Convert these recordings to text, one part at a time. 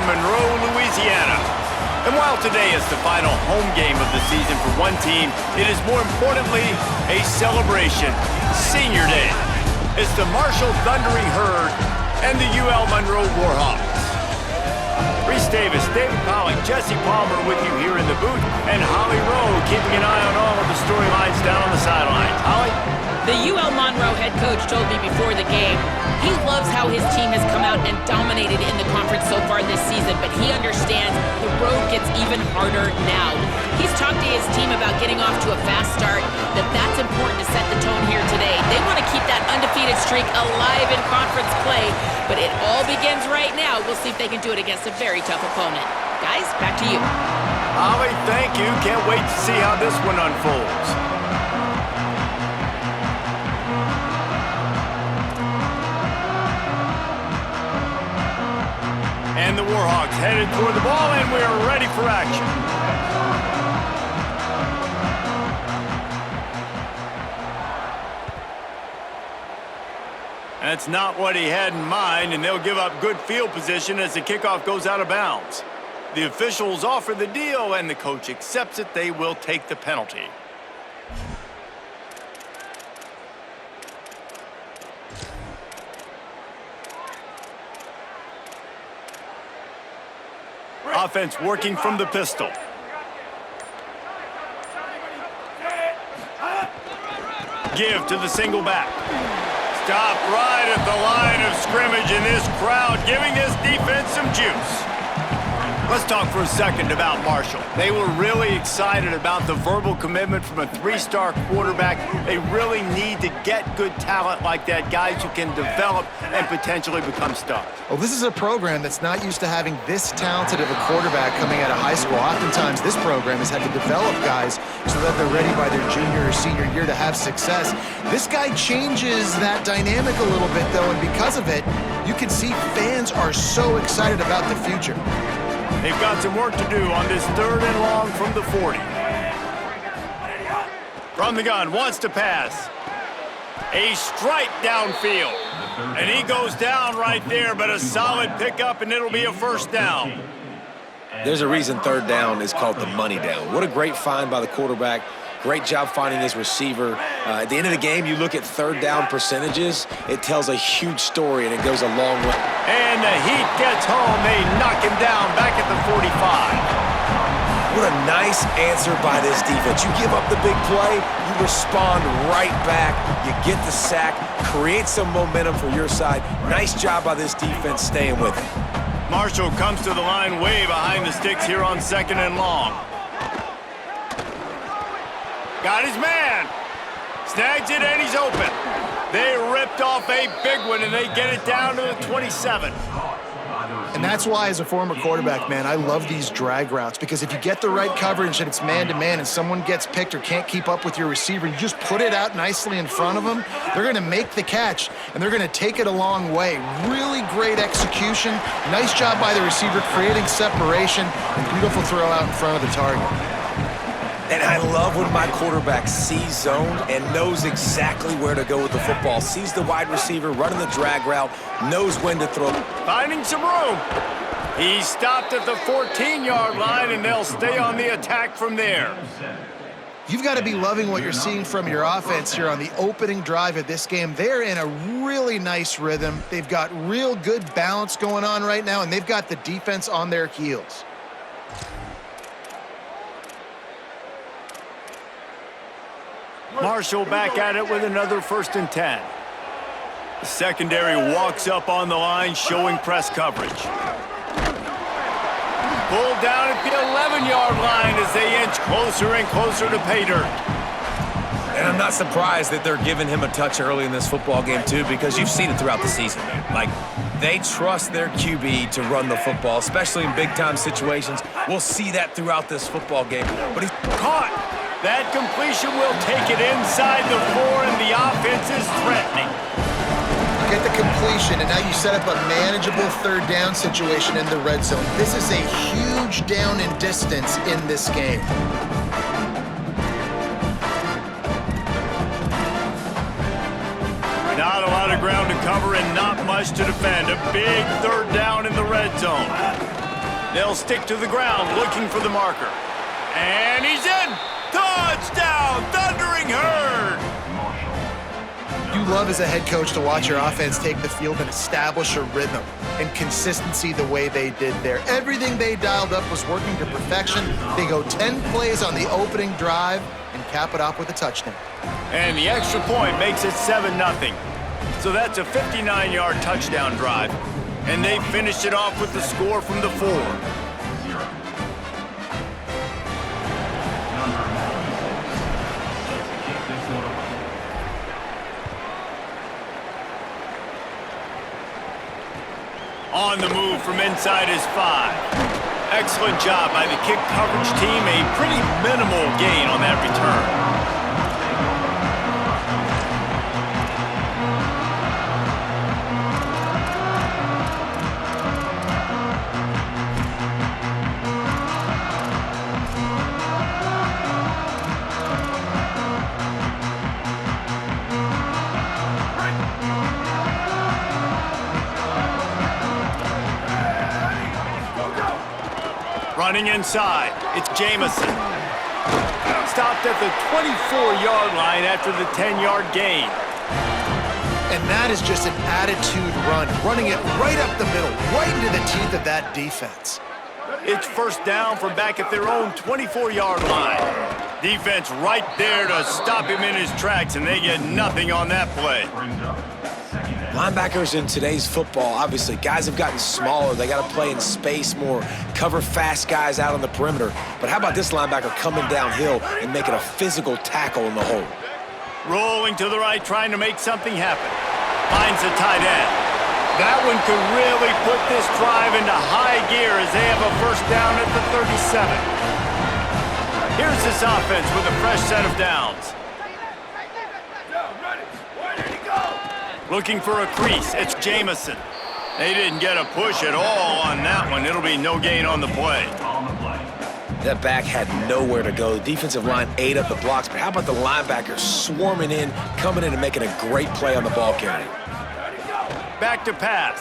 Monroe, Louisiana. And while today is the final home game of the season for one team, it is more importantly a celebration. Senior Day. It's the Marshall Thundering Herd and the UL Monroe Warhawks. Reese Davis, David Pollock, Jesse Palmer with you here in the booth, and Holly Rowe keeping an eye on all of the storylines down on the sidelines. Holly? The UL Monroe head coach told me before the game he loves how his team has come out and dominated in the conference so far this season, but he understands the road gets even harder now. He's talked to his team about getting off to a fast start, that's important to set the tone here today. They want to keep that undefeated streak alive in conference play, but it all begins right now. We'll see if they can do it against a very tough opponent. Guys, back to you. Holly, thank you. Can't wait to see how this one unfolds. And the Warhawks headed toward the ball, and we are ready for action. That's not what he had in mind, and they'll give up good field position as the kickoff goes out of bounds. The officials offer the deal, and the coach accepts it. They will take the penalty. Offense working from the pistol. Give to the single back. Stop right at the line of scrimmage, and this crowd giving this defense some juice. Let's talk for a second about Marshall. They were really excited about the verbal commitment from a three-star quarterback. They really need to get good talent like that, guys who can develop and potentially become stars. Well, this is a program that's not used to having this talented of a quarterback coming out of high school. Oftentimes, this program has had to develop guys so that they're ready by their junior or senior year to have success. This guy changes that dynamic a little bit, though, and because of it, you can see fans are so excited about the future. They've got some work to do on this 3rd and long from the 40. From the gun, wants to pass. A strike downfield. And he goes down right there, but a solid pickup, and it'll be a first down. There's a reason 3rd down is called the money down. What a great find by the quarterback. Great job finding his receiver. At the end of the game, you look at 3rd down percentages, it tells a huge story, and it goes a long way. And the Heat gets home. They knock him down back at the 45. What a nice answer by this defense. You give up the big play, you respond right back, you get the sack, create some momentum for your side. Nice job by this defense staying with it. Marshall comes to the line way behind the sticks here on 2nd and long. Got his man. Snags it, and he's open. They ripped off a big one, and they get it down to the 27. And that's why, as a former quarterback, man, I love these drag routes, because if you get the right coverage and it's man-to-man and someone gets picked or can't keep up with your receiver, you just put it out nicely in front of them, they're going to make the catch, and they're going to take it a long way. Really great execution. Nice job by the receiver creating separation, and beautiful throw out in front of the target. And I love when my quarterback sees zone and knows exactly where to go with the football. Sees the wide receiver running the drag route, knows when to throw. Finding some room. He stopped at the 14-yard line, and they'll stay on the attack from there. You've got to be loving what you're seeing from your offense here on the opening drive of this game. They're in a really nice rhythm. They've got real good balance going on right now, and they've got the defense on their heels. Marshall back at it with another 1st and 10. The secondary walks up on the line, showing press coverage. Pulled down at the 11-yard line as they inch closer and closer to pay dirt. And I'm not surprised that they're giving him a touch early in this football game, too, because you've seen it throughout the season. Like, they trust their QB to run the football, especially in big-time situations. We'll see that throughout this football game. But he's caught. That completion will take it inside the 4, and the offense is threatening. You get the completion, and now you set up a manageable 3rd down situation in the red zone. This is a huge down in distance in this game. Not a lot of ground to cover and not much to defend. A big 3rd down in the red zone. They'll stick to the ground looking for the marker. And he's in! Touchdown, Thundering Herd! You love as a head coach to watch your offense take the field and establish a rhythm and consistency the way they did there. Everything they dialed up was working to perfection. They go 10 plays on the opening drive and cap it off with a touchdown. And the extra point makes it 7-0. So that's a 59-yard touchdown drive. And they finished it off with the score from the 4. On the move from inside his 5. Excellent job by the kick coverage team. A pretty minimal gain on that return. Running inside, it's Jamison. Stopped at the 24-yard line after the 10-yard gain. And that is just an attitude run, running it right up the middle, right into the teeth of that defense. It's first down from back at their own 24-yard line. Defense right there to stop him in his tracks, and they get nothing on that play. Linebackers in today's football, obviously, guys have gotten smaller. They got to play in space more, cover fast guys out on the perimeter. But how about this linebacker coming downhill and making a physical tackle in the hole? Rolling to the right, trying to make something happen. Finds the tight end. That one could really put this drive into high gear as they have a first down at the 37. Here's this offense with a fresh set of downs. Looking for a crease, it's Jamison. They didn't get a push at all on that one. It'll be no gain on the play. That back had nowhere to go. The defensive line ate up the blocks, but how about the linebackers swarming in, coming in and making a great play on the ball carrier? Back to pass.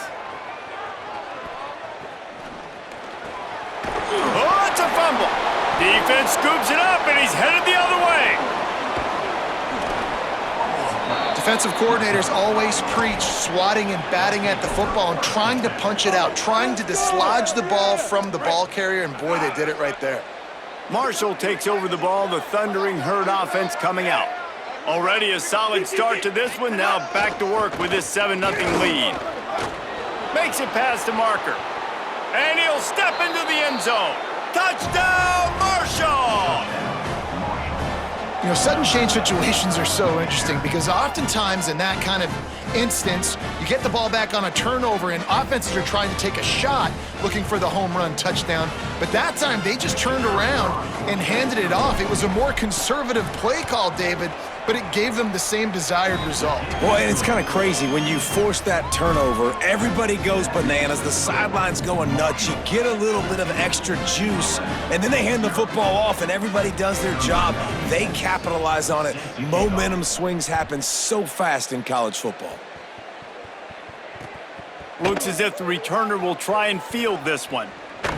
Oh, it's a fumble. Defense scoops it up, and he's headed the other way. Defensive coordinators always preach swatting and batting at the football and trying to punch it out, trying to dislodge the ball from the ball carrier, and boy, they did it right there. Marshall takes over the ball, the Thundering Herd offense coming out. Already a solid start to this one, now back to work with this 7-0 lead. Makes it past the marker, and he'll step into the end zone. Touchdown, Marshall! You know, sudden change situations are so interesting because oftentimes in that kind of instance, you get the ball back on a turnover and offenses are trying to take a shot looking for the home run touchdown. But that time, they just turned around and handed it off. It was a more conservative play call, David, but it gave them the same desired result. Boy, and it's kind of crazy. When you force that turnover, everybody goes bananas. The sideline's going nuts. You get a little bit of extra juice, and then they hand the football off, and everybody does their job. They capitalize on it. Momentum swings happen so fast in college football. Looks as if the returner will try and field this one.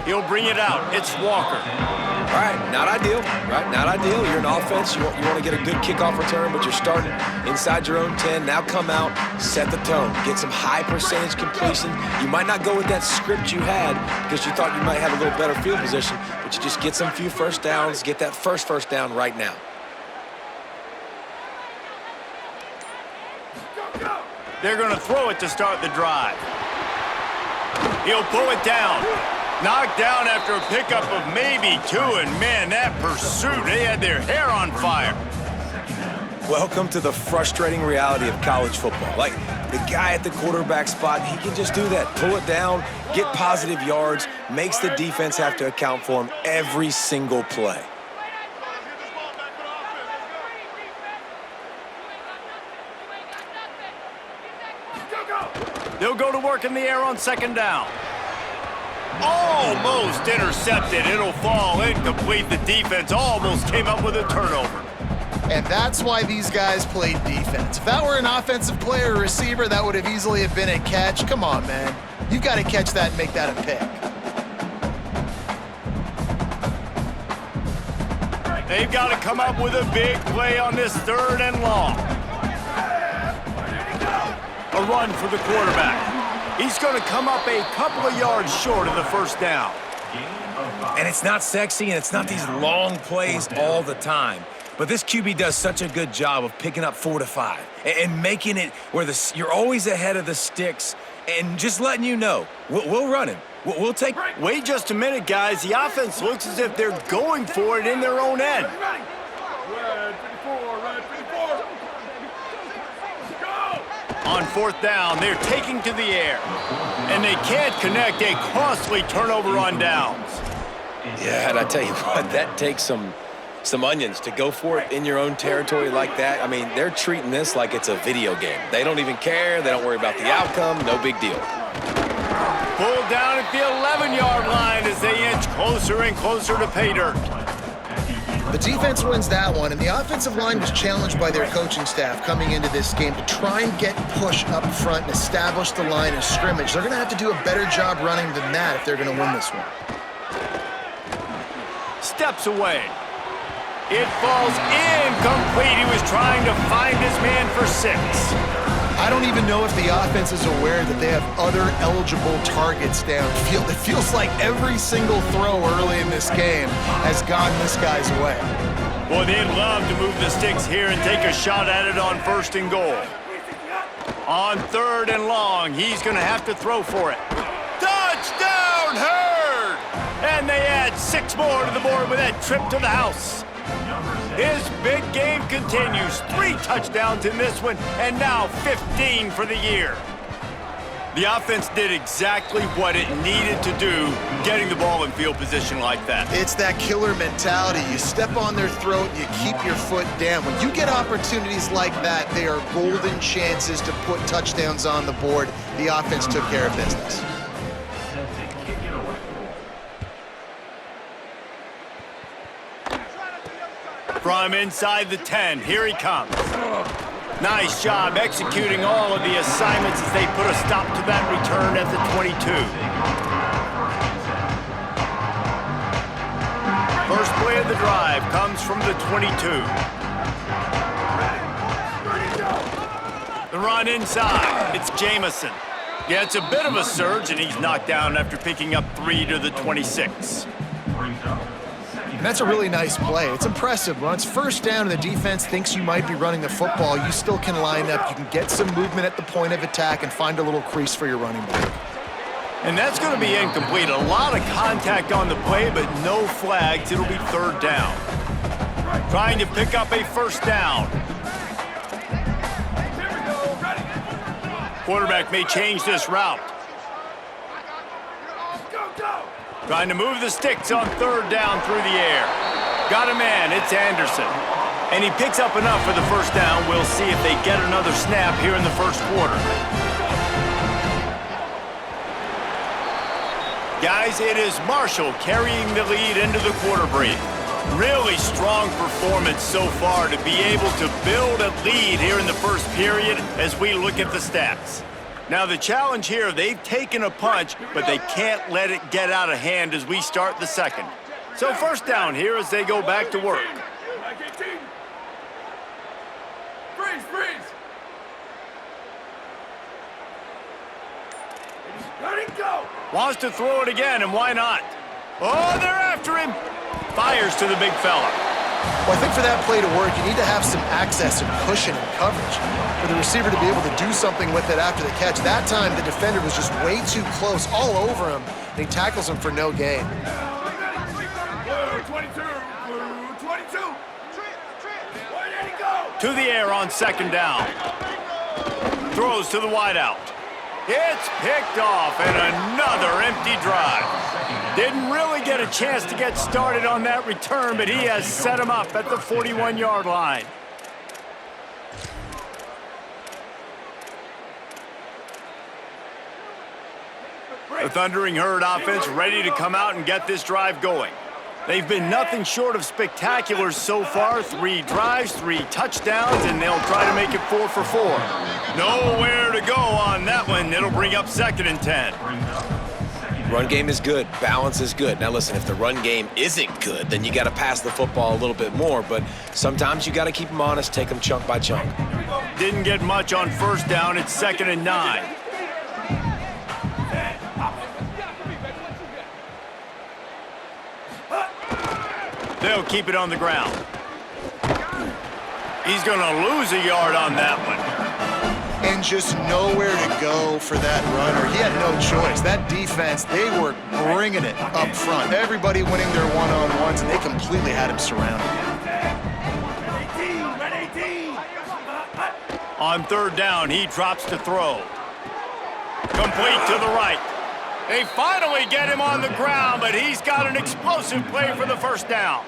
He'll bring it out. It's Walker. All right, not ideal, right? Not ideal. You're an offense. You want to get a good kickoff return, but you're starting inside your own 10. Now come out, set the tone, get some high percentage completion. You might not go with that script you had because you thought you might have a little better field position, but you just get some few first downs, get that first down right now. They're going to throw it to start the drive. He'll pull it down. Knocked down after a pickup of maybe 2, and man, that pursuit, they had their hair on fire. Welcome to the frustrating reality of college football. Like, the guy at the quarterback spot, he can just do that. Pull it down, get positive yards, makes the defense have to account for him every single play. They'll go to work in the air on second down. Almost intercepted. It'll fall incomplete. The defense almost came up with a turnover. And that's why these guys played defense. If that were an offensive player or receiver, that would have easily have been a catch. Come on, man. You've got to catch that and make that a pick. They've got to come up with a big play on this 3rd and long. A run for the quarterback. He's going to come up a couple of yards short of the 1st down. And it's not sexy, and it's not these long plays all the time. But this QB does such a good job of picking up 4 to 5 and making it where you're always ahead of the sticks and just letting you know, we'll run him. We'll take... Wait just a minute, guys. The offense looks as if they're going for it in their own end. On 4th down, they're taking to the air. And they can't connect a costly turnover on downs. Yeah, and I tell you what, that takes some onions to go for it in your own territory like that. I mean, they're treating this like it's a video game. They don't even care. They don't worry about the outcome. No big deal. Pulled down at the 11-yard line as they inch closer and closer to pay dirt. The defense wins that one, and the offensive line was challenged by their coaching staff coming into this game to try and get push up front and establish the line of scrimmage. They're going to have to do a better job running than that if they're going to win this one. Steps away. It falls incomplete. He was trying to find his man for 6. I don't even know if the offense is aware that they have other eligible targets downfield. It feels like every single throw early in this game has gone this guy's way. Boy, they'd love to move the sticks here and take a shot at it on 1st and goal. On 3rd and long, he's going to have to throw for it. Touchdown, Herd! And they add 6 more to the board with that trip to the house. His big game continues. 3 touchdowns in this one, and now 15 for the year. The offense did exactly what it needed to do, getting the ball in field position like that. It's that killer mentality. You step on their throat, you keep your foot down. When you get opportunities like that, they are golden chances to put touchdowns on the board. The offense took care of business. From inside the 10, here he comes. Nice job executing all of the assignments as they put a stop to that return at the 22. First play of the drive comes from the 22. The run inside, it's Jamison. Yeah, it's a bit of a surge, and he's knocked down after picking up 3 to the 26. And that's a really nice play. It's impressive. When it's 1st down and the defense thinks you might be running the football, you still can line up. You can get some movement at the point of attack and find a little crease for your running back. And that's going to be incomplete. A lot of contact on the play, but no flags. It'll be 3rd down. Trying to pick up a 1st down. Quarterback may change this route. Trying to move the sticks on 3rd down through the air. Got a man, it's Anderson. And he picks up enough for the 1st down. We'll see if they get another snap here in the 1st quarter. Guys, it is Marshall carrying the lead into the quarter break. Really strong performance so far to be able to build a lead here in the 1st period as we look at the stats. Now the challenge here, they've taken a punch, but they can't let it get out of hand as we start the 2nd. So 1st down here as they go back to work. Freeze! Let it go! Wants to throw it again, and why not? Oh, they're after him. Fires to the big fella. Well, I think for that play to work, you need to have some access and cushion and coverage for the receiver to be able to do something with it after the catch. That time, the defender was just way too close, all over him, and he tackles him for no gain. Blue 22! Blue 22! Where did he go? To the air on 2nd down. Throws to the wideout. It's picked off, and another empty drive. Didn't really get a chance to get started on that return, but he has set him up at the 41-yard line. The Thundering Herd offense ready to come out and get this drive going. They've been nothing short of spectacular so far. 3 drives, 3 touchdowns, and they'll try to make it 4 for 4. Nowhere to go on that one. It'll bring up 2nd and 10. Run game is good. Balance is good. Now, listen, if the run game isn't good, then you got to pass the football a little bit more. But sometimes you got to keep them honest, take them chunk by chunk. Didn't get much on first down. It's 2nd and 9. They'll keep it on the ground. He's going to lose a yard on that one. And just nowhere to go for that runner. He had no choice. That defense, they were bringing it up front. Everybody winning their one-on-ones, and they completely had him surrounded. On 3rd down, he drops to throw. Complete to the right. They finally get him on the ground, but he's got an explosive play for the 1st down.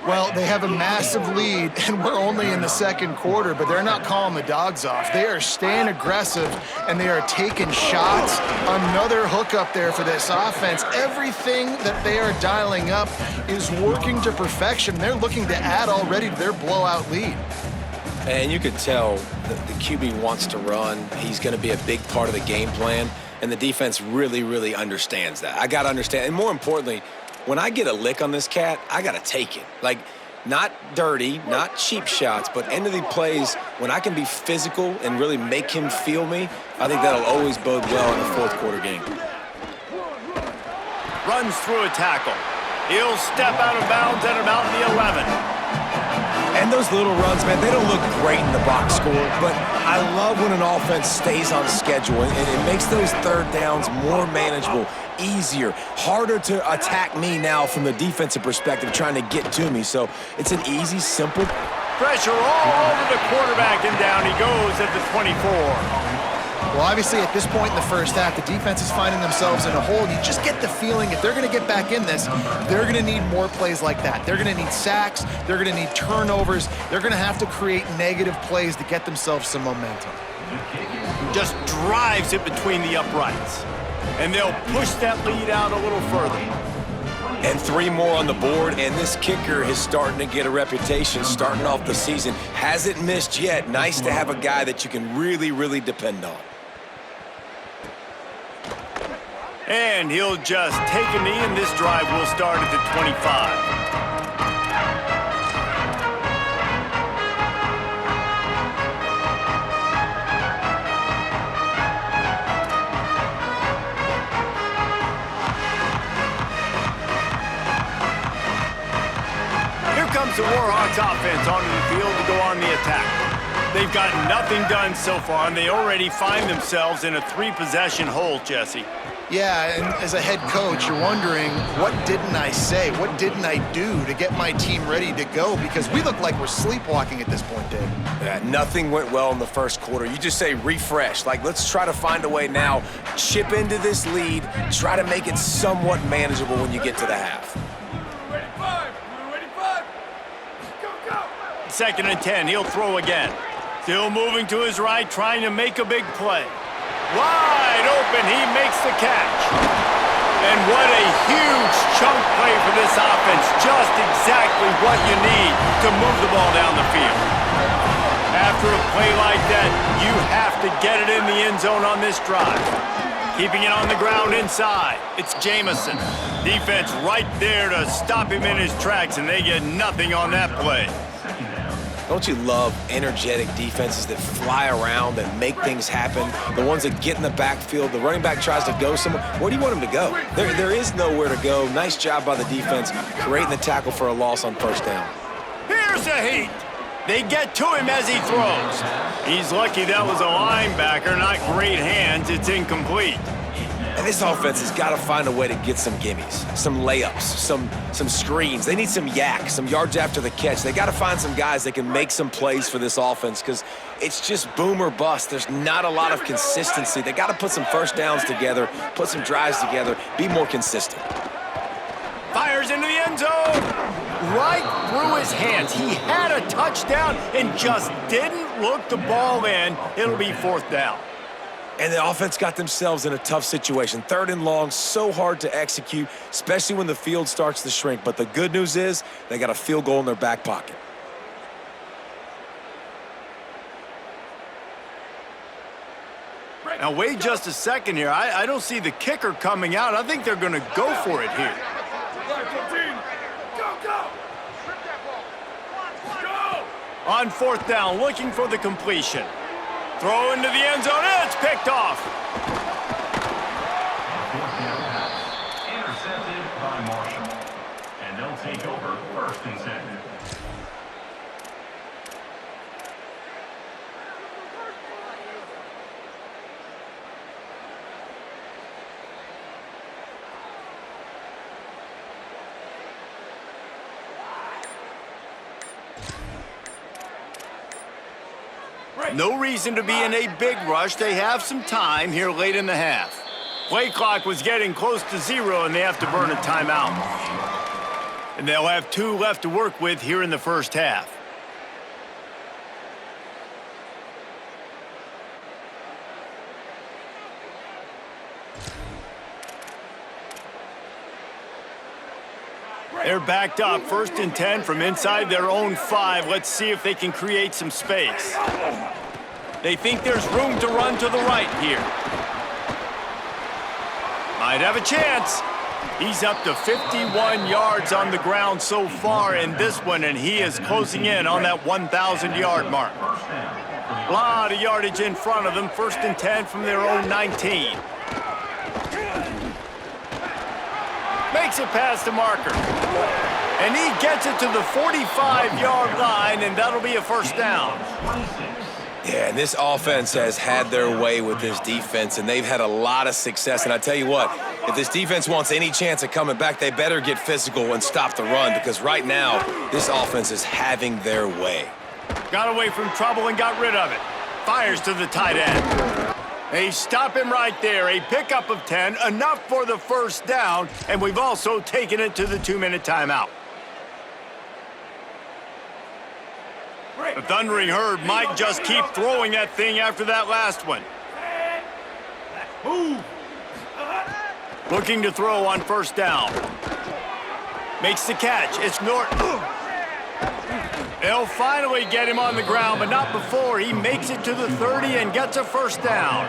Well, they have a massive lead, and we're only in the 2nd quarter, but they're not calling the dogs off. They are staying aggressive, and they are taking shots. Another hook up there for this offense. Everything that they are dialing up is working to perfection. They're looking to add already to their blowout lead. And you could tell that the QB wants to run. He's going to be a big part of the game plan, and the defense really, really understands that. I got to understand, and more importantly, when I get a lick on this cat, I got to take it. Like, not dirty, not cheap shots, but end of the plays, when I can be physical and really make him feel me, I think that'll always bode well in a 4th quarter game. Runs through a tackle. He'll step out of bounds at about the 11. And those little runs, man, they don't look great in the box score, but I love when an offense stays on schedule, and it makes those 3rd downs more manageable, easier, harder to attack me now from the defensive perspective, trying to get to me. So it's an easy, simple. Pressure all over the quarterback, and down he goes at the 24. Well, obviously, at this point in the 1st half, the defense is finding themselves in a hole. You just get the feeling if they're going to get back in this, they're going to need more plays like that. They're going to need sacks. They're going to need turnovers. They're going to have to create negative plays to get themselves some momentum. Just drives it between the uprights. And they'll push that lead out a little further. And 3 more on the board, and this kicker is starting to get a reputation starting off the season. Hasn't missed yet. Nice to have a guy that you can really, really depend on. And he'll just take a knee, and this drive will start at the 25. Here comes the Warhawks offense onto the field to go on the attack. They've got nothing done so far, and they already find themselves in a 3-possession hole, Jesse. Yeah, and as a head coach, you're wondering, what didn't I say? What didn't I do to get my team ready to go? Because we look like we're sleepwalking at this point, Dave. Yeah, nothing went well in the 1st quarter. You just say refresh. Like, let's try to find a way now, chip into this lead, try to make it somewhat manageable when you get to the half. Ready, 5. Ready, 5. Go, go. 2nd and 10, he'll throw again. Still moving to his right, trying to make a big play. Wide open, he makes the catch. And what a huge chunk play for this offense. Just exactly what you need to move the ball down the field. After a play like that, you have to get it in the end zone on this drive. Keeping it on the ground inside, it's Jamison. Defense right there to stop him in his tracks, and they get nothing on that play. Don't you love energetic defenses that fly around, that make things happen? The ones that get in the backfield, the running back tries to go somewhere. Where do you want him to go? There is nowhere to go. Nice job by the defense, creating the tackle for a loss on 1st down. Here's a heat. They get to him as he throws. He's lucky that was a linebacker, not great hands. It's incomplete. And this offense has got to find a way to get some gimmies, some layups, some screens. They need some yak, some yards after the catch. They got to find some guys that can make some plays for this offense because it's just boom or bust. There's not a lot of consistency. They got to put some 1st downs together, put some drives together, be more consistent. Fires into the end zone. Right through his hands. He had a touchdown and just didn't look the ball in. It'll be 4th down. And the offense got themselves in a tough situation. 3rd and long, so hard to execute, especially when the field starts to shrink. But the good news is they got a field goal in their back pocket. Now, wait just a second here. I don't see the kicker coming out. I think they're going to go for it here. Line 14. Go, go! Go! On fourth down, looking for the completion. Throw into the end zone, and it's picked off. Intercepted by Marshall. And they'll take over 1st and 10. No reason to be in a big rush. They have some time here late in the half. Play clock was getting close to 0, and they have to burn a timeout. And they'll have 2 left to work with here in the first half. They're backed up, 1st and 10 from inside their own 5. Let's see if they can create some space. They think there's room to run to the right here. Might have a chance. He's up to 51 yards on the ground so far in this one, and he is closing in on that 1,000-yard mark. A lot of yardage in front of them, 1st and 10 from their own 19. Makes it past the marker. And he gets it to the 45-yard line, and that'll be a 1st down. Yeah, and this offense has had their way with this defense, and they've had a lot of success. And I tell you what, if this defense wants any chance of coming back, they better get physical and stop the run, because right now, this offense is having their way. Got away from trouble and got rid of it. Fires to the tight end. They stop him right there. A pickup of 10, enough for the 1st down, and we've also taken it to the 2-minute timeout. The Thundering Herd might just keep throwing that thing after that last one. Move! Looking to throw on 1st down. Makes the catch. It's Norton. They'll finally get him on the ground, but not before he makes it to the 30 and gets a 1st down.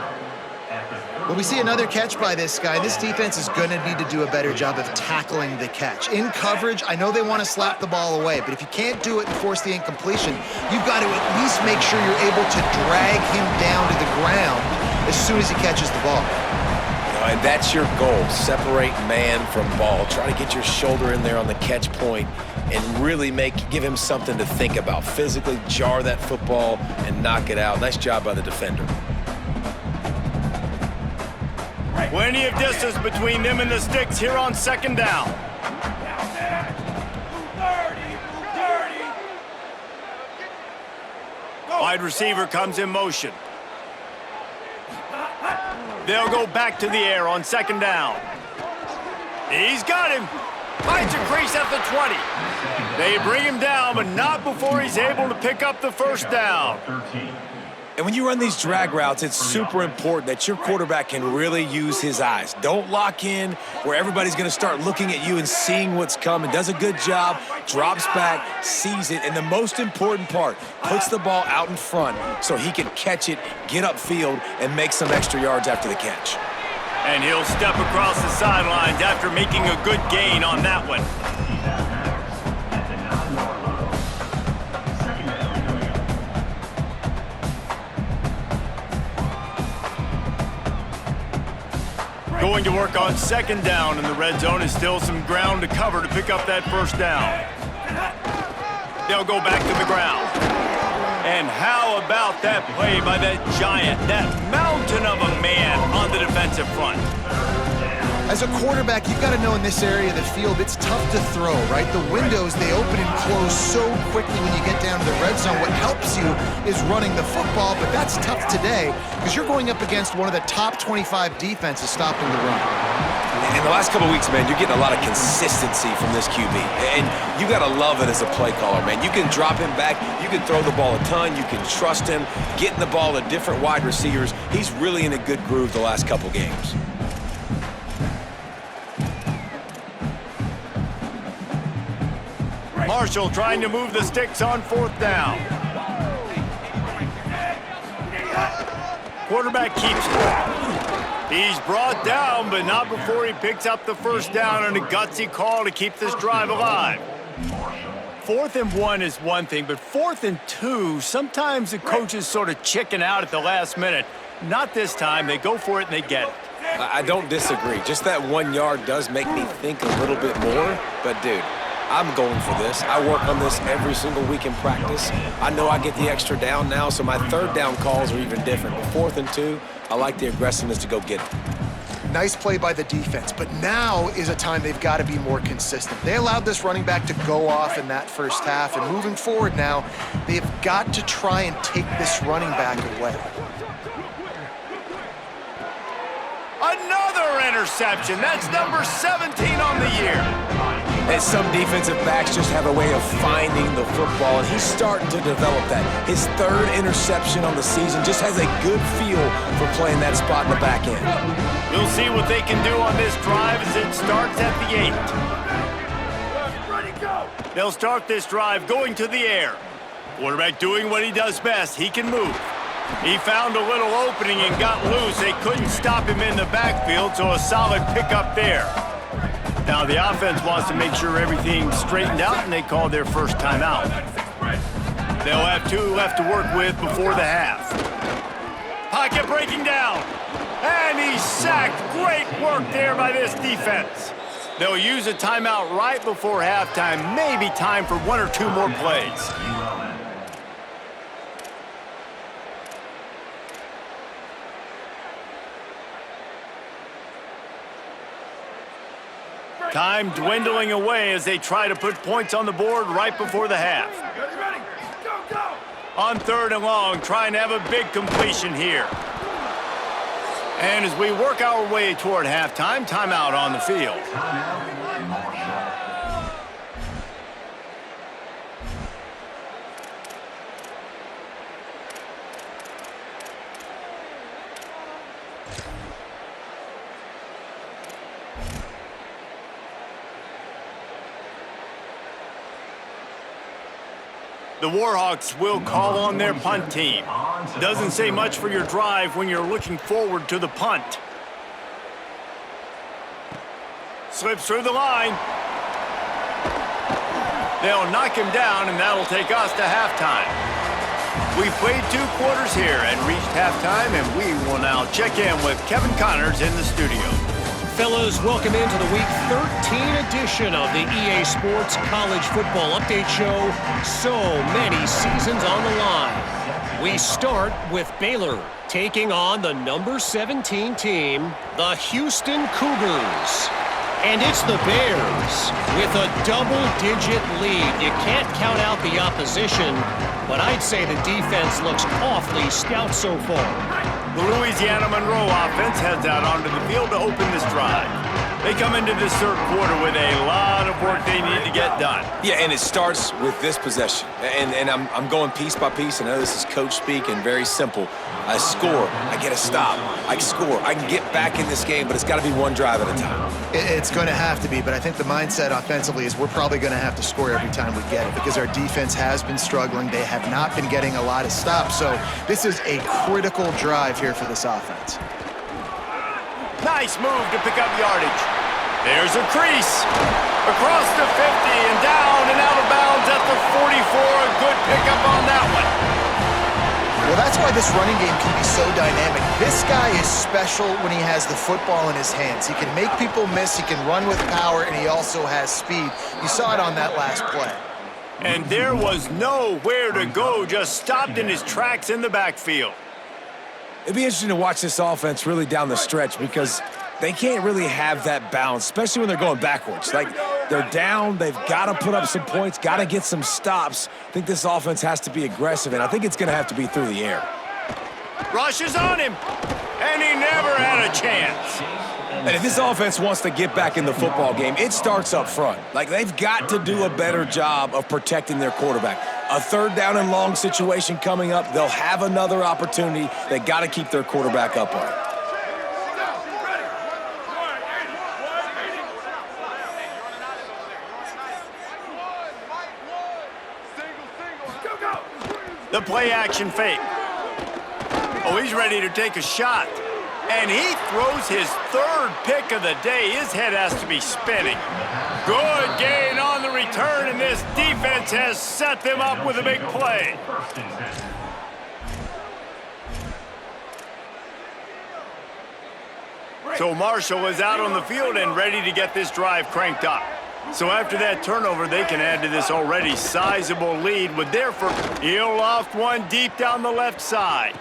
Well, we see another catch by this guy. This defense is going to need to do a better job of tackling the catch. In coverage, I know they want to slap the ball away, but if you can't do it and force the incompletion, you've got to at least make sure you're able to drag him down to the ground as soon as he catches the ball. And that's your goal. Separate man from ball. Try to get your shoulder in there on the catch point and really give him something to think about. Physically jar that football and knock it out. Nice job by the defender. Plenty of distance between them and the sticks here on 2nd down. Wide receiver comes in motion. They'll go back to the air on 2nd down. He's got him. Finds a crease at the 20. They bring him down, but not before he's able to pick up the 1st down. And when you run these drag routes, it's super important that your quarterback can really use his eyes. Don't lock in where everybody's going to start looking at you and seeing what's coming. Does a good job, drops back, sees it, and the most important part, puts the ball out in front so he can catch it, get upfield, and make some extra yards after the catch. And he'll step across the sidelines after making a good gain on that one. Going to work on 2nd down, and the red zone is still some ground to cover to pick up that 1st down. They'll go back to the ground. And how about that play by that giant, that mountain of a man on the defensive front? As a quarterback, you've got to know in this area of the field, it's tough to throw, right? The windows, they open and close so quickly when you get down to the red zone. What helps you is running the football, but that's tough today because you're going up against one of the top 25 defenses stopping the run. In the last couple of weeks, man, you're getting a lot of consistency from this QB. And you got to love it as a play caller, man. You can drop him back. You can throw the ball a ton. You can trust him, getting the ball to different wide receivers. He's really in a good groove the last couple games. Marshall trying to move the sticks on 4th down. Quarterback keeps it. He's brought down, but not before he picks up the first down and a gutsy call to keep this drive alive. 4th and 1 is one thing, but 4th and 2, sometimes the coaches sort of chicken out at the last minute. Not this time. They go for it and they get it. I don't disagree. Just that 1 yard does make me think a little bit more. But, dude, I'm going for this. I work on this every single week in practice. I know I get the extra down now, so my 3rd down calls are even different. But 4th and 2, I like the aggressiveness to go get it. Nice play by the defense, but now is a time they've got to be more consistent. They allowed this running back to go off in that first half, and moving forward now, they've got to try and take this running back away. Another interception. That's number 17 on the year. And some defensive backs just have a way of finding the football, and he's starting to develop that. His 3rd interception on the season just has a good feel for playing that spot in the back end. We'll see what they can do on this drive as it starts at the 8. Ready, go! They'll start this drive going to the air. Quarterback doing what he does best. He can move. He found a little opening and got loose. They couldn't stop him in the backfield, so a solid pickup there. Now the offense wants to make sure everything's straightened out, and they call their first timeout. They'll have 2 left to work with before the half. Pocket breaking down. And he's sacked. Great work there by this defense. They'll use a timeout right before halftime. Maybe time for 1 or 2 more plays. Time dwindling away as they try to put points on the board right before the half. Ready, go, go! On 3rd and long, trying to have a big completion here. And as we work our way toward halftime, timeout on the field. The Warhawks will call on their punt team. Doesn't say much for your drive when you're looking forward to the punt. Slips through the line. They'll knock him down, and that'll take us to halftime. We've played 2 quarters here and reached halftime, and we will now check in with Kevin Connors in the studio. Fellas, welcome into the Week 13 edition of the EA Sports College Football Update Show. So many seasons on the line. We start with Baylor taking on the number 17 team, the Houston Cougars. And it's the Bears with a double-digit lead. You can't count out the opposition, but I'd say the defense looks awfully stout so far. The Louisiana Monroe offense heads out onto the field to open this drive. They come into this 3rd quarter with a lot of work they need to get done. Yeah, and it starts with this possession. And I'm going piece by piece. I know this is coach speak and very simple. I score, I get a stop, I score, I can get back in this game, but it's got to be 1 drive at a time. It's going to have to be, but I think the mindset offensively is we're probably going to have to score every time we get it because our defense has been struggling. They have not been getting a lot of stops, so this is a critical drive here for this offense. Nice move to pick up yardage. There's a crease. Across the 50 and down and out of bounds at the 44. A good pickup on that one. Well, that's why this running game can be so dynamic. This guy is special when he has the football in his hands. He can make people miss, he can run with power, and he also has speed. You saw it on that last play. And there was nowhere to go, just stopped in his tracks in the backfield. It'd be interesting to watch this offense really down the stretch because they can't really have that balance, especially when they're going backwards. Like, they're down, they've got to put up some points, got to get some stops. I think this offense has to be aggressive, and I think it's going to have to be through the air. Rushes on him, and he never had a chance. And if this offense wants to get back in the football game, it starts up front. Like, they've got to do a better job of protecting their quarterback. A 3rd down and long situation coming up, they'll have another opportunity. They got to keep their quarterback upright. The play action fake. Oh, he's ready to take a shot. And he throws his third pick of the day. His head has to be spinning. Good gain on the return, and this defense has set them up with a big play. So Marshall is out on the field and ready to get this drive cranked up. So after that turnover, they can add to this already sizable lead with their first. He'll loft one deep down the left side.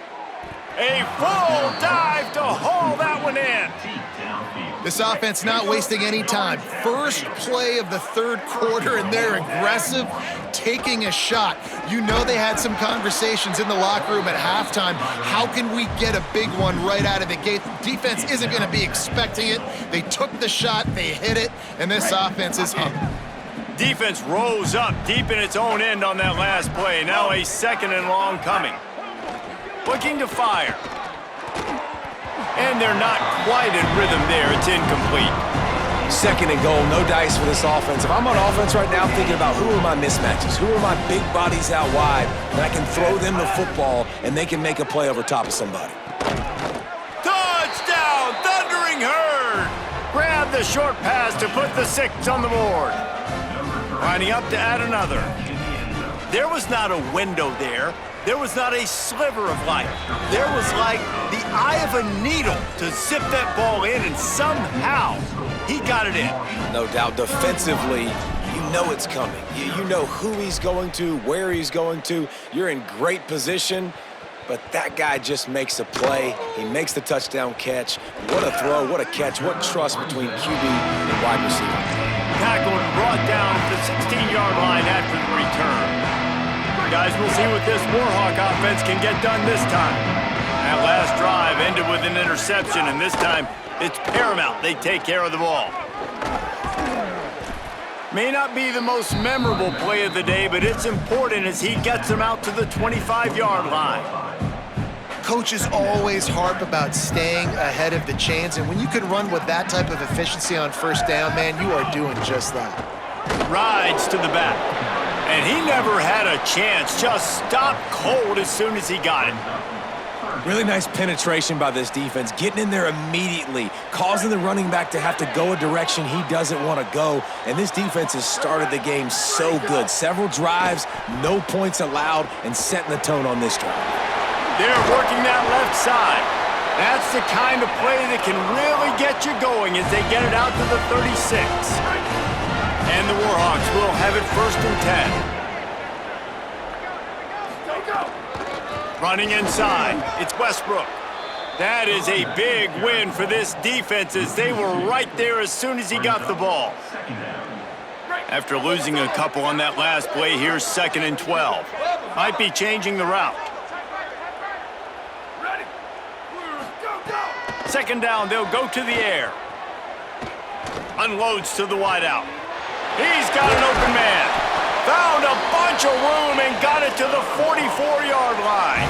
A full dive to haul that one in. This offense not wasting any time. First play of the third quarter, and they're aggressive, taking a shot. You know they had some conversations in the locker room at halftime. How can we get a big one right out of the gate? Defense isn't going to be expecting it. They took the shot, they hit it, and this offense is humming. Defense rose up deep in its own end on that last play. Now a second and long coming. Looking to fire. And they're not quite in rhythm there. It's incomplete. Second and goal, no dice for this offense. If I'm on offense right now, I'm thinking about who are my mismatches? Who are my big bodies out wide that I can throw them the football and they can make a play over top of somebody. Touchdown, Thundering Herd! Grab the short pass to put the 6 on the board. Lining up to add another. There was not a window there. There was not a sliver of light. There was like the eye of a needle to zip that ball in, and somehow he got it in. No doubt defensively, you know it's coming. You know who he's going to, where he's going to. You're in great position, but that guy just makes a play. He makes the touchdown catch. What a throw, what a catch, what trust between QB and wide receiver. Tackled and brought down at the 16-yard line after the return. Guys, we'll see what this Warhawk offense can get done this time. That last drive ended with an interception, and this time it's paramount they take care of the ball. May not be the most memorable play of the day, but it's important as he gets them out to the 25-yard line. Coaches always harp about staying ahead of the chains, and when you can run with that type of efficiency on first down, man, you are doing just that. Rides to the back. And he never had a chance, just stopped cold as soon as he got it. Really nice penetration by this defense, getting in there immediately, causing the running back to have to go a direction he doesn't want to go. And this defense has started the game so good. Several drives, no points allowed, and setting the tone on this drive. They're working that left side. That's the kind of play that can really get you going as they get it out to the 36. And the Warhawks will have it 1st and 10. Running inside, it's Westbrook. That is a big win for this defense as they were right there as soon as he got the ball. After losing a couple on that last play, here's 2nd and 12. Might be changing the route. Second down, they'll go to the air. Unloads to the wideout. He's got an open man. Found a bunch of room and got it to the 44-yard line.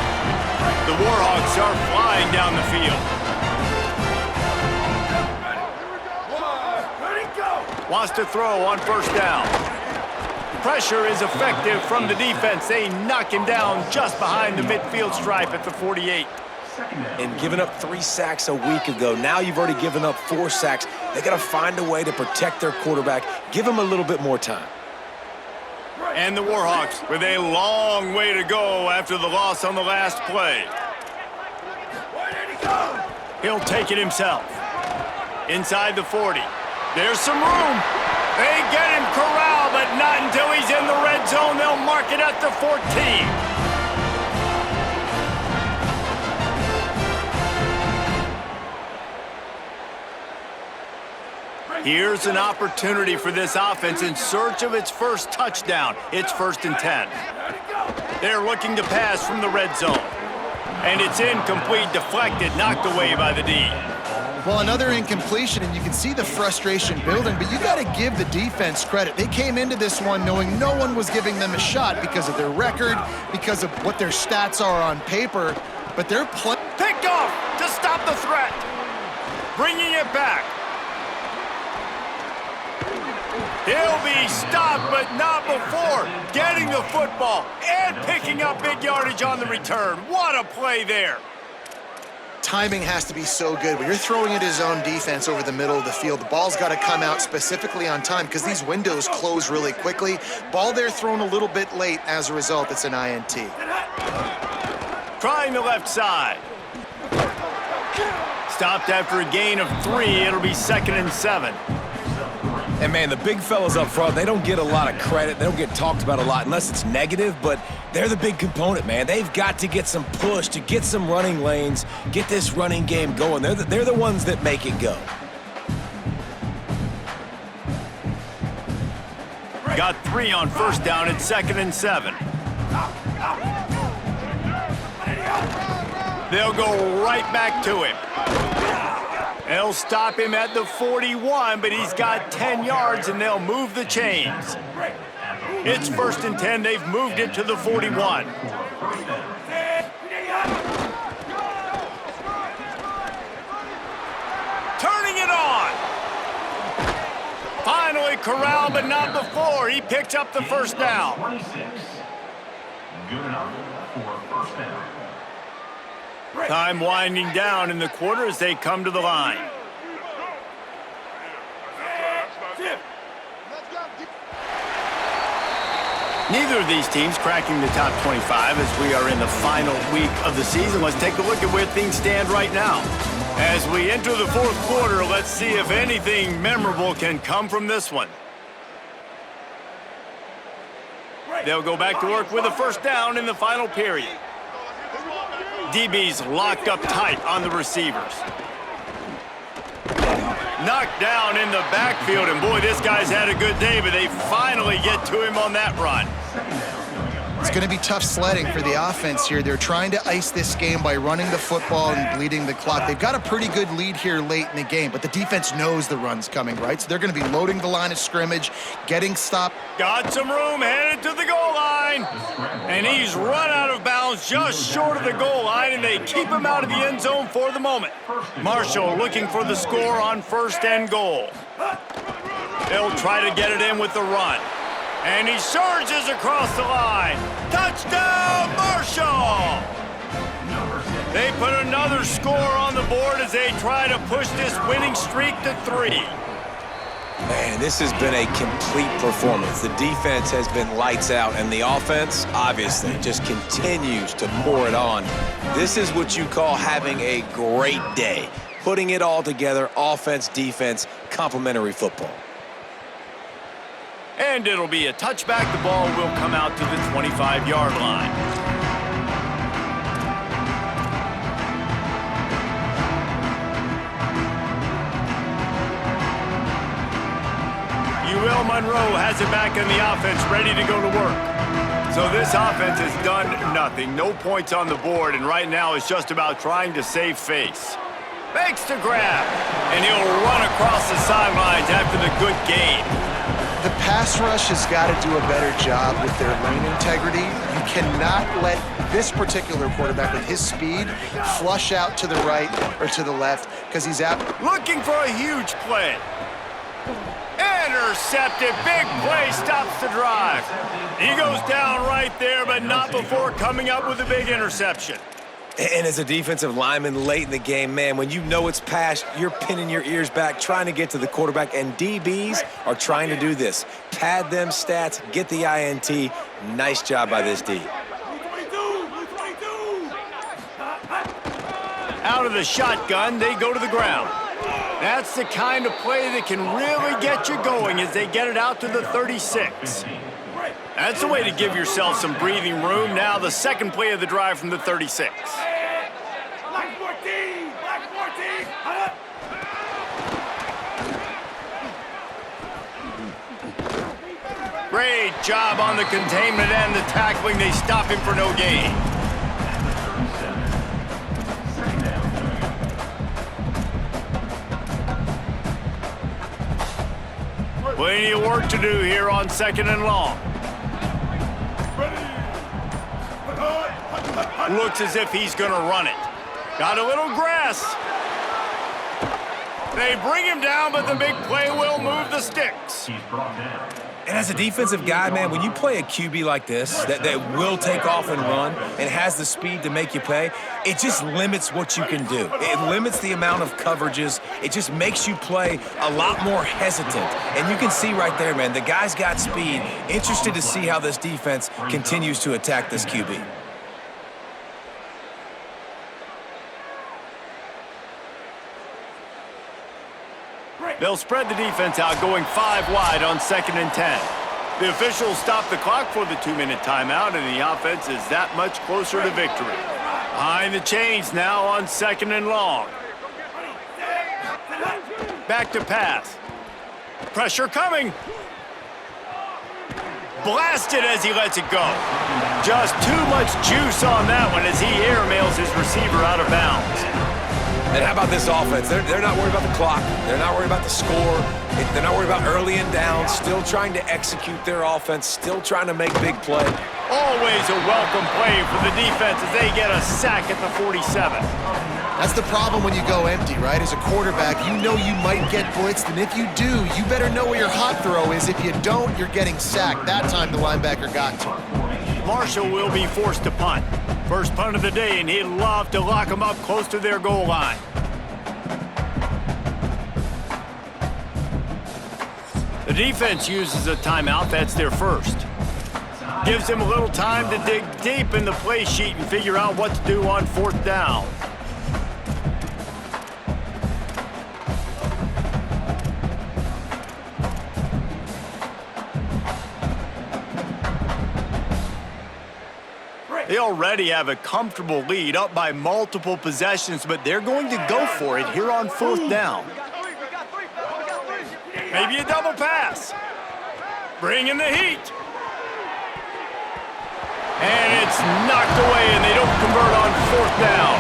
The Warhawks are flying down the field. Wants to throw on 1st down. Pressure is effective from the defense. They knock him down just behind the midfield stripe at the 48. And giving up 3 sacks a week ago. Now you've already given up 4 sacks. They got to find a way to protect their quarterback. Give him a little bit more time. And the Warhawks with a long way to go after the loss on the last play. He'll take it himself. Inside the 40. There's some room. They get him corralled, but not until he's in the red zone. They'll mark it at the 14. Here's an opportunity for this offense in search of its first touchdown. It's 1st and 10. They're looking to pass from the red zone. And it's incomplete, deflected, knocked away by the D. Well, another incompletion, and you can see the frustration building, but you got to give the defense credit. They came into this one knowing no one was giving them a shot because of their record, because of what their stats are on paper, but they're playing. Picked off to stop the threat. Bringing it back. He'll be stopped, but not before getting the football and picking up big yardage on the return. What a play there. timing has to be so good. When you're throwing it his own defense over the middle of the field, the ball's got to come out specifically on time because these windows close really quickly. Ball there thrown a little bit late. As a result, it's an INT. Trying the left side. Stopped after a gain of 3. It'll be 2nd and 7. And, man, the big fellas up front, they don't get a lot of credit. They don't get talked about a lot unless it's negative, but they're the big component, man. They've got to get some push, to get some running lanes, get this running game going. They're the ones that make it go. Got 3 on 1st down at 2nd and 7. They'll go right back to him. They'll stop him at the 41, but he's got 10 yards, and they'll move the chains. It's 1st and 10. They've moved it to the 41. Turning it on. Finally corralled, but not before. He picks up the 1st down. 26. Good enough for 1st down. Time winding down in the quarter as they come to the line. Neither of these teams cracking the top 25 as we are in the final week of the season. Let's take a look at where things stand right now. As we enter the 4th quarter, let's see if anything memorable can come from this one. They'll go back to work with a 1st down in the final period. DB's locked up tight on the receivers. Knocked down in the backfield, and boy, this guy's had a good day, but they finally get to him on that run. It's going to be tough sledding for the offense here. They're trying to ice this game by running the football and bleeding the clock. They've got a pretty good lead here late in the game, but the defense knows the run's coming, right? So they're going to be loading the line of scrimmage, getting stopped. Got some room, headed to the goal line. And he's run out of bounds just short of the goal line, and they keep him out of the end zone for the moment. Marshall looking for the score on 1st and goal. They'll try to get it in with the run. And he surges across the line. Touchdown, Marshall! They put another score on the board as they try to push this winning streak to 3. Man, this has been a complete performance. The defense has been lights out, and the offense, obviously, just continues to pour it on. This is what you call having a great day. Putting it all together, offense, defense, complementary football. And it'll be a touchback. The ball will come out to the 25-yard line. UL Monroe has it back in the offense, ready to go to work. So this offense has done nothing. No points on the board, and right now it's just about trying to save face. Makes the grab, and he'll run across the sidelines after the good gain. The pass rush has got to do a better job with their lane integrity. You cannot let this particular quarterback with his speed flush out to the right or to the left because he's out. Looking for a huge play. Intercepted. Big play stops the drive. He goes down right there, but not before coming up with a big interception. And as a defensive lineman late in the game, man, when you know it's past, you're pinning your ears back, trying to get to the quarterback, and DBs are trying to do this. Pad them stats, get the INT. Nice job by this D. Out of the shotgun, they go to the ground. That's the kind of play that can really get you going as they get it out to the 36. That's a way to give yourself some breathing room. Now the second play of the drive from the 36. Great job on the containment and the tackling. They stop him for no gain. Plenty of work to do here on 2nd and long. Looks as if he's going to run it. Got a little grass. They bring him down, but the big play will move the sticks. He's brought down. And as a defensive guy, man, when you play a QB like this that will take off and run and has the speed to make you pay, it just limits what you can do. It limits the amount of coverages. It just makes you play a lot more hesitant. And you can see right there, man, the guy's got speed. Interested to see how this defense continues to attack this QB. They'll spread the defense out, going 5 wide on 2nd and 10. The officials stop the clock for the 2-minute timeout, and the offense is that much closer to victory. Behind the chains now on 2nd and long. Back to pass. Pressure coming. Blasted as he lets it go. Just too much juice on that one as he airmails his receiver out of bounds. And how about this offense? They're not worried about the clock. They're not worried about the score. They're not worried about early and down. Still trying to execute their offense. Still trying to make big play. Always a welcome play for the defense as they get a sack at the 47. That's the problem when you go empty, right? As a quarterback, you know you might get blitzed, and if you do, you better know where your hot throw is. If you don't, you're getting sacked. That time the linebacker got to. Marshall will be forced to punt. First punt of the day, and he'd love to lock them up close to their goal line. The defense uses a timeout. That's their first. Gives them a little time to dig deep in the play sheet and figure out what to do on 4th down. They already have a comfortable lead, up by multiple possessions, but they're going to go for it here on 4th down. Maybe a double pass. Bring in the heat. And it's knocked away, and they don't convert on 4th down.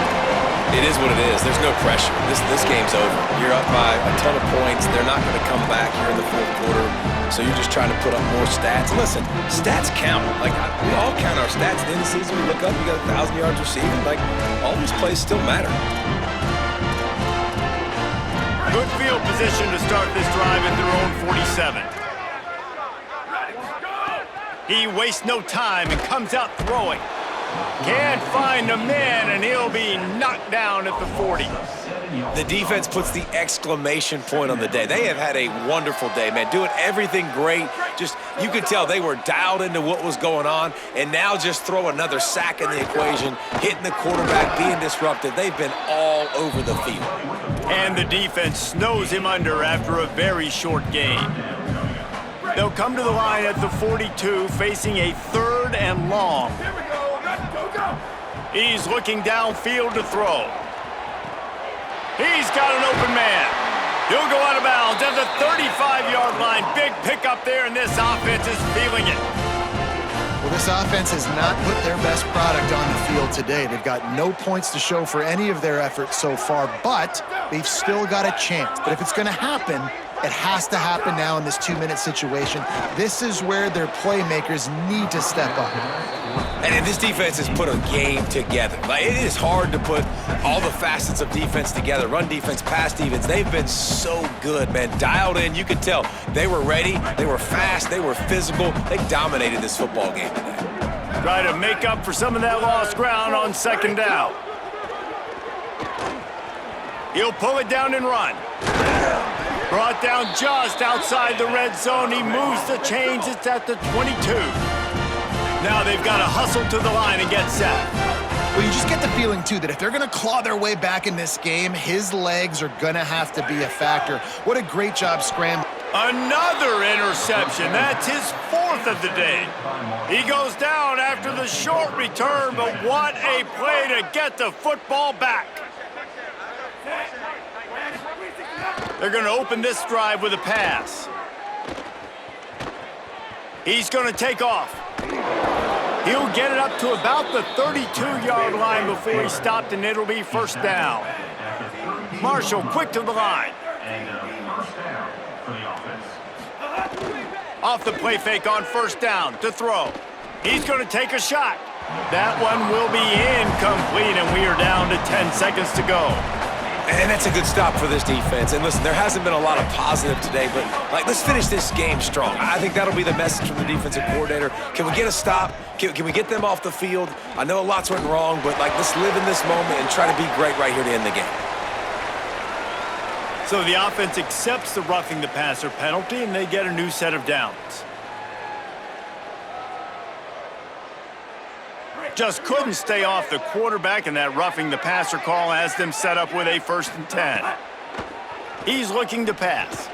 It is what it is. There's no pressure. This game's over. You're up by a ton of points. They're not going to come back here in the 4th quarter. So you're just trying to put up more stats. And listen, stats count. Like, we all count our stats at the end of the season. We look up, you got 1,000 yards receiving. Like, all these plays still matter. Good field position to start this drive at their own 47. He wastes no time and comes out throwing. Can't find a man, and he'll be knocked down at the 40. The defense puts the exclamation point on the day. They have had a wonderful day, man, doing everything great. Just, you could tell they were dialed into what was going on, and now just throw another sack in the equation, hitting the quarterback, being disrupted. They've been all over the field. And the defense snows him under after a very short game. They'll come to the line at the 42, facing a 3rd and long. He's looking downfield to throw. He's got an open man. He'll go out of bounds at the 35-yard line. Big pickup there, and this offense is feeling it. Well, this offense has not put their best product on the field today. They've got no points to show for any of their efforts so far, but they've still got a chance. But if it's going to happen, it has to happen now in this 2-minute situation. This is where their playmakers need to step up. And this defense has put a game together. Like, it is hard to put all the facets of defense together. Run defense, pass defense. They've been so good, man. Dialed in. You could tell they were ready. They were fast. They were physical. They dominated this football game today. Try to make up for some of that lost ground on 2nd down. He'll pull it down and run. Brought down just outside the red zone. He moves the chains. It's at the 22. Now they've got to hustle to the line and get set. Well, you just get the feeling, too, that if they're going to claw their way back in this game, his legs are going to have to be a factor. What a great job scrambling. Another interception. That's his 4th of the day. He goes down after the short return, but what a play to get the football back. They're going to open this drive with a pass. He's going to take off. He'll get it up to about the 32-yard line before he's stopped, and it'll be 1st down. Marshall quick to the line. Off the play fake on 1st down to throw. He's going to take a shot. That one will be incomplete, and we are down to 10 seconds to go. And that's a good stop for this defense. And listen, there hasn't been a lot of positive today, but let's finish this game strong. I think that'll be the message from the defensive coordinator. Can we get a stop? Can we get them off the field? I know lots went wrong, but let's live in this moment and try to be great right here to end the game. So the offense accepts the roughing the passer penalty, and they get a new set of downs. Just couldn't stay off the quarterback, and that roughing the passer call has them set up with a 1st and 10. He's looking to pass.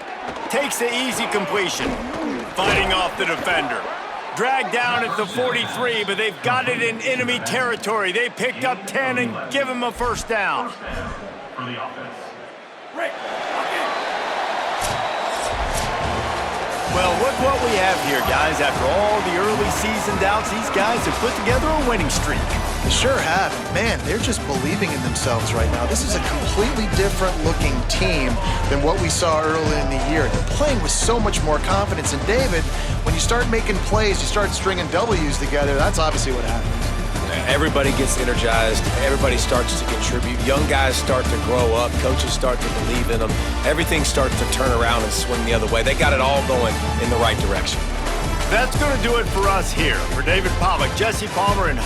Takes the easy completion. Fighting off the defender. Dragged down at the 43, but they've got it in enemy territory. They picked up 10 and give him a 1st down. For the offense. Well, look what we have here, guys. After all the early season doubts, these guys have put together a winning streak. They sure have. Man, they're just believing in themselves right now. This is a completely different looking team than what we saw early in the year. They're playing with so much more confidence. And David, when you start making plays, you start stringing W's together, that's obviously what happens. Everybody gets energized. Everybody starts to contribute. Young guys start to grow up. Coaches start to believe in them. Everything starts to turn around and swing the other way. They got it all going in the right direction. That's going to do it for us here. For David Pollack, Jesse Palmer, and